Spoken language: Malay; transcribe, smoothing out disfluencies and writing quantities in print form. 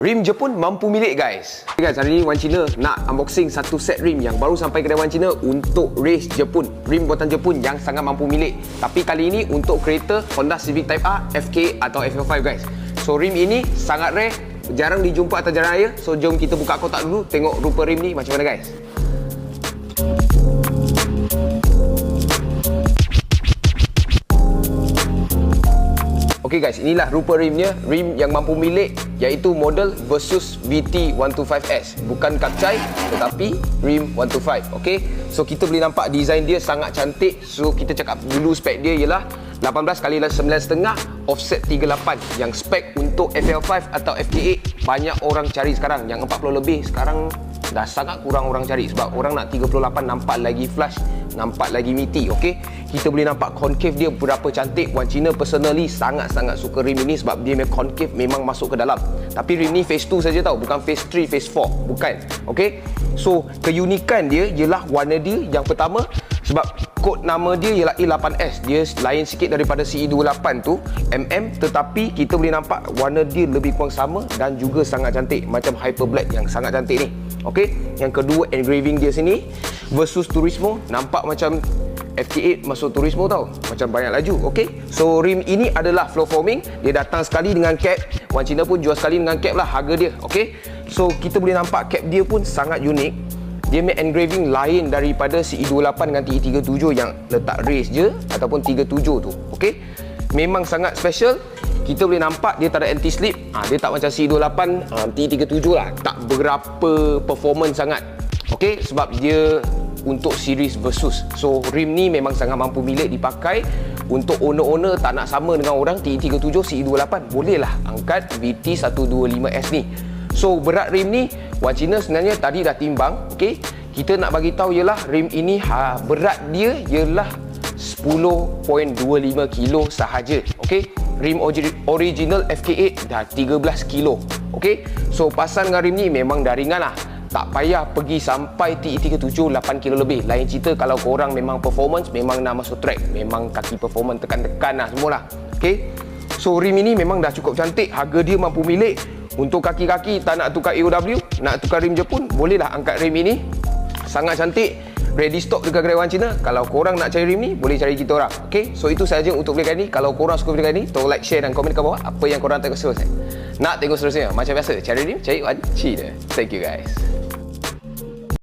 Rim Jepun mampu milik guys. Okay guys, hari ni Wan Cina nak unboxing satu set rim yang baru sampai kedai Wan Cina untuk race Jepun. Rim buatan Jepun yang sangat mampu milik. Tapi kali ini untuk kereta Honda Civic Type R, FK atau FL5 guys. So rim ini sangat rare, jarang dijumpa atas jalan raya. So jom kita buka kotak dulu, tengok rupa rim ni macam mana guys. Okay guys, inilah rupa rimnya, rim yang mampu milik iaitu model Versus VT125S. Bukan kapcai tetapi rim 125. Okay, so kita boleh nampak design dia sangat cantik. So kita cakap dulu spek dia ialah 18x9.5 offset 38 yang spek untuk FL5 atau FK8 banyak orang cari sekarang. Yang 40 lebih sekarang dah sangat kurang orang cari sebab orang nak 38 nampak lagi flash, nampak lagi meaty. Okay, kita boleh nampak concave dia berapa cantik. Wan Cina personally sangat-sangat suka rim ini sebab dia concave memang masuk ke dalam. Tapi rim ni phase 2 saja tau, bukan phase 3, phase 4, bukan. Okay, so keunikan dia ialah warna dia yang pertama, sebab kod nama dia ialah E8S. Dia lain sikit daripada CE28 tu MM, tetapi kita boleh nampak warna dia lebih kurang sama dan juga sangat cantik, macam hyper black yang sangat cantik ni. Okey, yang kedua engraving dia sini Versus Turismo, nampak macam FK8 masuk Turismo tau, macam banyak laju. Okey, so rim ini adalah floor forming. Dia datang sekali dengan cap. Wan Cina pun jual sekali dengan cap lah harga dia. Okey, so kita boleh nampak cap dia pun sangat unik. Dia make engraving lain daripada CE28 dengan TE37 yang letak race je ataupun 37 tu. Okey, memang sangat special. Kita boleh nampak dia tak ada anti-slip. Dia tak macam CE28, TE37 lah. Tak berapa performance sangat. Okey, sebab dia untuk series Versus. So rim ni memang sangat mampu milik dipakai. Untuk owner-owner tak nak sama dengan orang TE37, CE28, bolehlah angkat VT125S ni. So berat rim ni Wan Cina sebenarnya tadi dah timbang. Okey, kita nak bagi tahu ialah rim ini berat dia ialah 10.25 kilo sahaja. Okey, rim original FK8 dah 13 kilo. Okey, so pasal dengan rim ni memang dah ringan lah. Tak payah pergi sampai TE37 8 kilo lebih. Lain cerita kalau korang memang performance, memang nak masuk track, memang kaki performance tekan-tekan lah semualah. Okey, so rim ini memang dah cukup cantik. Harga dia mampu milik. Untuk kaki-kaki tak nak tukar AOW, nak tukar rim Jepun, bolehlah angkat rim ini. Sangat cantik. Ready stock dekat kedai Wan Cina. Kalau korang nak cari rim ni, boleh cari kita orang. Okay, so itu sahaja untuk video kali ni. Kalau korang suka video kali ni, tolong like, share dan komen kat bawah apa yang korang tengok seterusnya. Nak tengok seterusnya, macam biasa, cari rim, cari Wan Cina. Thank you guys.